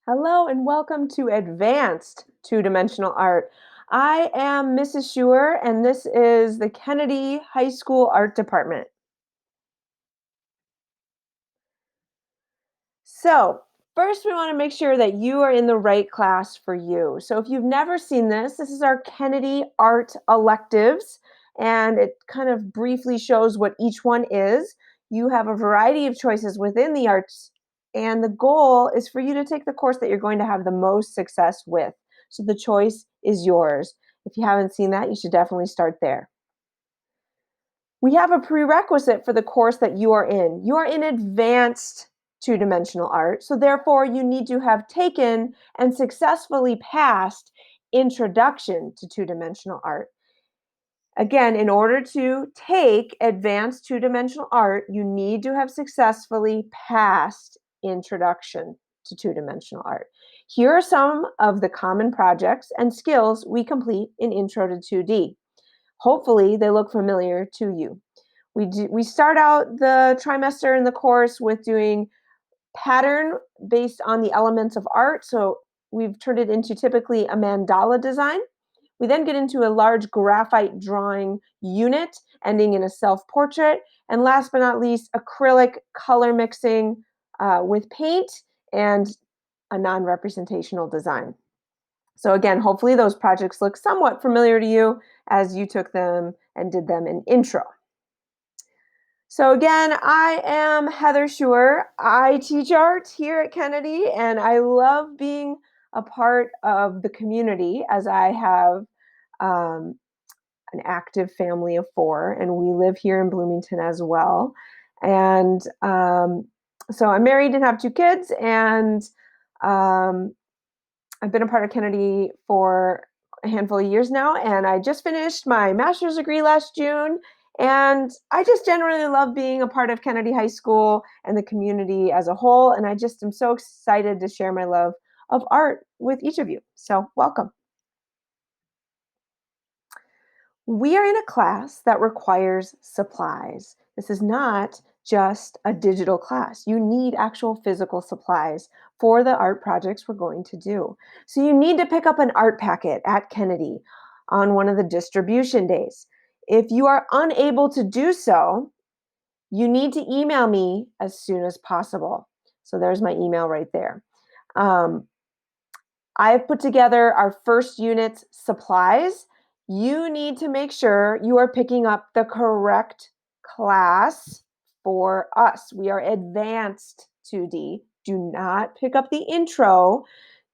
Hello and welcome to Advanced Two-Dimensional Art. I am Mrs. Schuer and this is the Kennedy High School Art Department. So, first we want to make sure that you are in the right class for you. So if you've never seen this is our Kennedy Art Electives, and it kind of briefly shows what each one is. You have a variety of choices within the arts, and the goal is for you to take the course that you're going to have the most success with. So the choice is yours. If you haven't seen that, you should definitely start there. We have a prerequisite for the course that you are in. You are in advanced two-dimensional art, so therefore you need to have taken and successfully passed Introduction to Two-Dimensional Art. Again, in order to take advanced two-dimensional art, you need to have successfully passed Introduction to Two-Dimensional Art. Here are some of the common projects and skills we complete in Intro to 2D. Hopefully, they look familiar to you. We start out the trimester in the course with doing pattern based on the elements of art. So we've turned it into typically a mandala design. We then get into a large graphite drawing unit, ending in a self-portrait. And last but not least, acrylic color mixing with paint and a non-representational design. So again, hopefully those projects look somewhat familiar to you as you took them and did them in intro. So again, I am Heather Schuer. I teach art here at Kennedy, and I love being a part of the community as I have an active family of 4, and we live here in Bloomington as well. And so I'm married and have 2 kids, and um, I've been a part of Kennedy for a handful of years now, and I just finished my master's degree last June. And I just generally love being a part of Kennedy High School and the community as a whole. And I just am so excited to share my love of art with each of you. So, welcome. We are in a class that requires supplies. This is not just a digital class. You need actual physical supplies for the art projects we're going to do. So you need to pick up an art packet at Kennedy on one of the distribution days. If you are unable to do so, you need to email me as soon as possible. So there's my email right there. Um, I've put together our first unit's supplies. You need to make sure you are picking up the correct class for us. We are advanced 2D. Do not pick up the intro.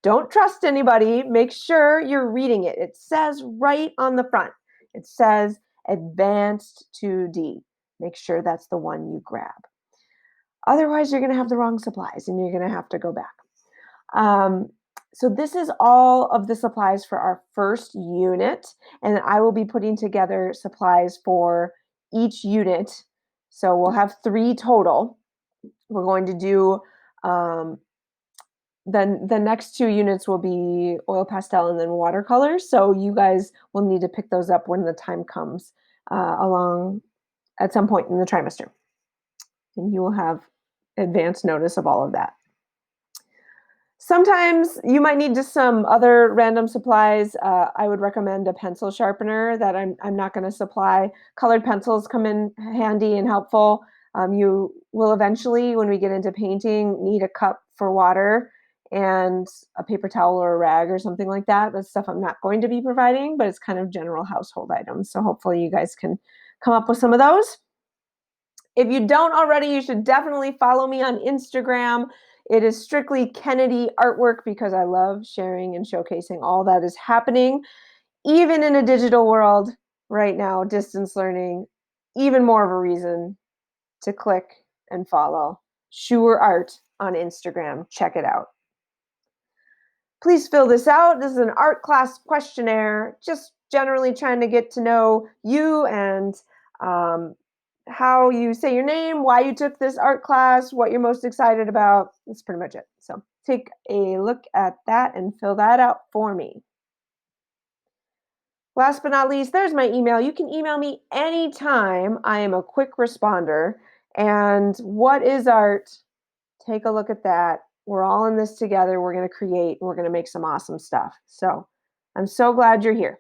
Don't trust anybody. Make sure you're reading it. It says right on the front. It says advanced 2D. Make sure that's the one you grab. Otherwise, you're going to have the wrong supplies and you're going to have to go back. Um, so this is all of the supplies for our first unit, and I will be putting together supplies for each unit. So we'll have 3 total. We're going to do then the next 2 units will be oil pastel and then watercolors. So you guys will need to pick those up when the time comes along at some point in the trimester. And you will have advance notice of all of that. Sometimes you might need just some other random supplies. I would recommend a pencil sharpener that I'm not going to supply. Colored pencils come in handy and helpful. You will eventually, when we get into painting, need a cup for water and a paper towel or a rag or something like that. That's stuff I'm not going to be providing, but it's kind of general household items. So hopefully you guys can come up with some of those. If you don't already, you should definitely follow me on Instagram. It is strictly Kennedy artwork because I love sharing and showcasing all that is happening, even in a digital world right now, distance learning, even more of a reason to click and follow Schuer Art on Instagram. Check it out. Please fill this out. This is an art class questionnaire, just generally trying to get to know you and how you say your name, why you took this art class, what you're most excited about. That's pretty much it. So take a look at that and fill that out for me. Last but not least, there's my email. You can email me anytime. I am a quick responder. And what is art? Take a look at that. We're all in this together. We're going to create, we're going to make some awesome stuff. So I'm so glad you're here.